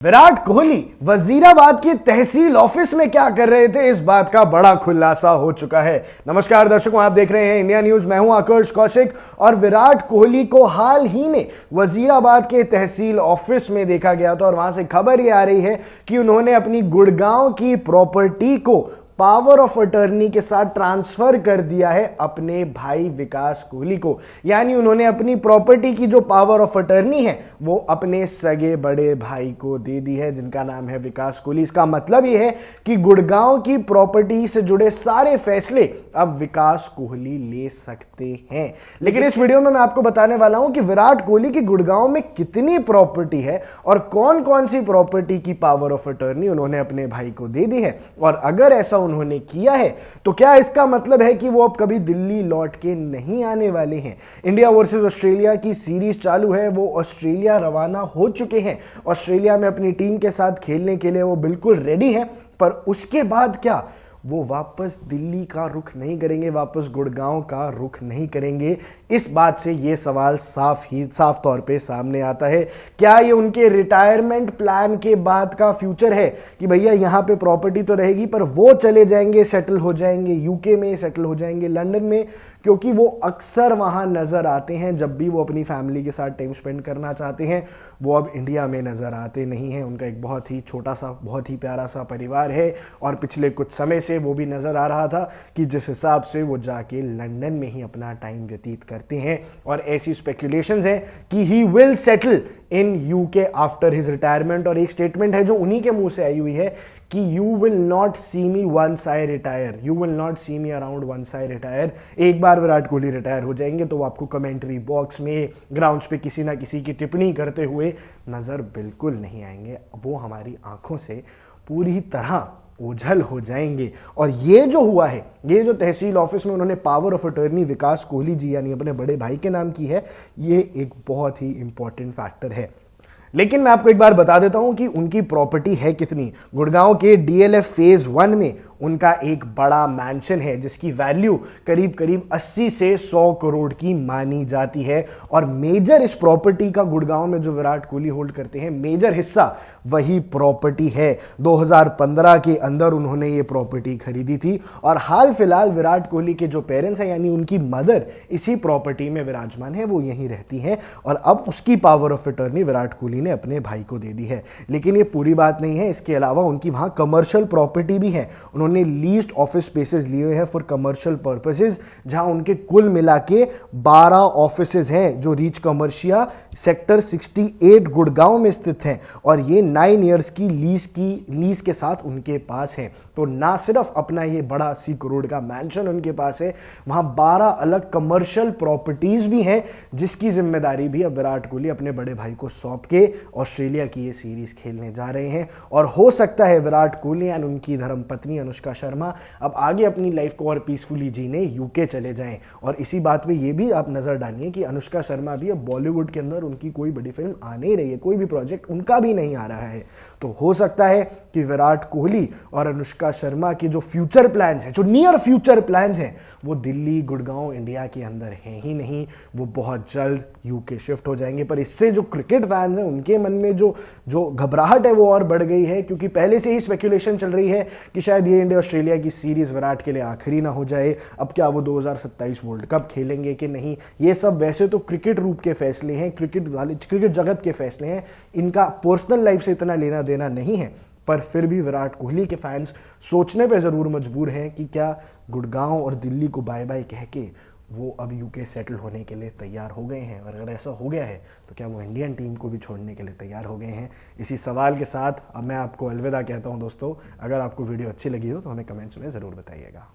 विराट कोहली वजीराबाद की तहसील ऑफिस में क्या कर रहे थे, इस बात का बड़ा खुलासा हो चुका है। नमस्कार दर्शकों, आप देख रहे हैं इंडिया न्यूज। मैं हूं आकर्ष कौशिक और विराट कोहली को हाल ही में वजीराबाद के तहसील ऑफिस में देखा गया था और वहां से खबर ये आ रही है कि उन्होंने अपनी गुड़गांव की प्रॉपर्टी को पावर ऑफ अटर्नी के साथ ट्रांसफर कर दिया है अपने भाई विकास कोहली को। यानी उन्होंने अपनी प्रॉपर्टी की जो पावर ऑफ अटर्नी है वो अपने सगे बड़े भाई को दे दी है, जिनका नाम है विकास कोहली। इसका मतलब यह है कि गुड़गांव की प्रॉपर्टी से जुड़े सारे फैसले अब विकास कोहली ले सकते हैं। लेकिन इस वीडियो में मैं आपको बताने वाला हूं कि विराट कोहली की गुड़गांव में कितनी प्रॉपर्टी है और कौन कौन सी प्रॉपर्टी की पावर ऑफ अटर्नी उन्होंने अपने भाई को दे दी है, और अगर ऐसा उन्होंने किया है तो क्या इसका मतलब है कि वो अब कभी दिल्ली लौट के नहीं आने वाले हैं। इंडिया वर्सेस ऑस्ट्रेलिया की सीरीज चालू है, वो ऑस्ट्रेलिया रवाना हो चुके हैं। ऑस्ट्रेलिया में अपनी टीम के साथ खेलने के लिए वो बिल्कुल रेडी हैं, पर उसके बाद क्या वो वापस दिल्ली का रुख नहीं करेंगे, वापस गुड़गांव का रुख नहीं करेंगे? इस बात से ये सवाल साफ तौर पे सामने आता है। क्या ये उनके रिटायरमेंट प्लान के बाद का फ्यूचर है कि भैया यहाँ पे प्रॉपर्टी तो रहेगी पर वो चले जाएंगे, सेटल हो जाएंगे यूके में, सेटल हो जाएंगे लंदन में, क्योंकि वो अक्सर वहाँ नज़र आते हैं जब भी वो अपनी फैमिली के साथ टाइम स्पेंड करना चाहते हैं। वो अब इंडिया में नज़र आते नहीं हैं। उनका एक बहुत ही छोटा सा, बहुत ही प्यारा सा परिवार है और पिछले कुछ समय से वो भी नज़र आ रहा था कि जिस हिसाब से वो जाके लंदन में ही अपना टाइम व्यतीत करते हैं। और ऐसी स्पेकुलेशंस हैं कि he will settle in UK after his retirement. और एक स्टेटमेंट है जो उन्हीं के मुंह से आई हुई है कि you will not see me once I retire, you will not see me around once I retire. एक बार विराट कोहली रिटायर हो जाएंगे तो वो आपको कमेंट्री बॉक्स में, ग्राउंड्स पे किसी ना किसी की टिप्पणी करते हुए नजर बिल्कुल नहीं आएंगे। वो हमारी आंखों से पूरी तरह ओझल हो जाएंगे। और ये जो हुआ है, ये जो तहसील ऑफिस में उन्होंने पावर ऑफ अटर्नी विकास कोहली जी यानी अपने बड़े भाई के नाम की है, ये एक बहुत ही इंपॉर्टेंट फैक्टर है। लेकिन मैं आपको एक बार बता देता हूं कि उनकी प्रॉपर्टी है कितनी। गुड़गांव के डीएलएफ फेज 1 में उनका एक बड़ा मैंशन है जिसकी वैल्यू करीब करीब 80 से 100 करोड़ की मानी जाती है। और मेजर इस प्रॉपर्टी का गुड़गांव में जो विराट कोहली होल्ड करते हैं, मेजर हिस्सा वही प्रॉपर्टी है। 2015 के अंदर उन्होंने ये प्रॉपर्टी खरीदी थी और हाल फिलहाल विराट कोहली के जो पेरेंट्स हैं यानी उनकी मदर इसी प्रॉपर्टी में विराजमान है, वो यहीं रहती हैं। और अब उसकी power of attorney Virat Kohli ने अपने भाई को दे दी है। लेकिन ये पूरी बात नहीं है, इसके अलावा उनकी वहां कमर्शियल प्रॉपर्टी भी है। उन्होंने लीज्ड ऑफिस स्पेसेस लिए हुए हैं फॉर कमर्शियल पर्पसेस, जहां उनके कुल मिला के 12 ऑफिसेज हैं जो रीच कमर्शिया सेक्टर 68 गुड़गांव में स्थित हैं। और ये 9 ईयर्स की लीज के साथ उनके पास है। तो ना सिर्फ अपना ये बड़ा 80 करोड़ का मैंशन उनके पास है, वहां 12 अलग कमर्शियल प्रॉपर्टीज भी हैं जिसकी जिम्मेदारी भी अब विराट कोहली अपने बड़े भाई को सौंप के ऑस्ट्रेलिया की ये सीरीज खेलने जा रहे हैं। और हो सकता है विराट कोहली एंड उनकी धर्मपत्नी अनुष्का शर्मा अब आगे अपनी लाइफ को और पीसफुली जीने यूके चले जाएं। और इसी बात पे ये भी आप नजर डालिए कि अनुष्का शर्मा भी अब बॉलीवुड के अंदर उनकी कोई बड़ी फिल्म आने ही रही है, कोई भी प्रोजेक्ट उनका भी नहीं आ रहा है। तो हो सकता है कि विराट कोहली और अनुष्का शर्मा के जो फ्यूचर प्लान्स हैं, जो नियर फ्यूचर प्लान्स हैं, वो दिल्ली, गुड़गांव, इंडिया के अंदर हैं ही नहीं, वो बहुत जल्द यूके शिफ्ट हो जाएंगे। पर इससे जो क्रिकेट फैंस हैं उनके मन में जो घबराहट है वो और बढ़ गई है, क्योंकि पहले से ही स्पेकुलेशन चल रही है कि शायद ये इंडिया ऑस्ट्रेलिया की सीरीज विराट के लिए आखिरी ना हो जाए। अब क्या वो 2027 वर्ल्ड कप खेलेंगे कि नहीं, ये सब वैसे तो क्रिकेट रूप के फैसले हैं, क्रिकेट जगत के फैसले हैं, इनका पर्सनल लाइफ से इतना लेना देना नहीं है। पर फिर भी विराट कोहली के फैंस सोचने पे जरूर मजबूर हैं कि क्या गुड़गांव और दिल्ली को बाय बाय कह के वो अब यूके सेटल होने के लिए तैयार हो गए हैं। और अगर ऐसा हो गया है तो क्या वो इंडियन टीम को भी छोड़ने के लिए तैयार हो गए हैं? इसी सवाल के साथ अब मैं आपको अलविदा कहता हूं दोस्तों। अगर आपको वीडियो अच्छी लगी हो तो हमें कमेंट्स में ज़रूर बताइएगा।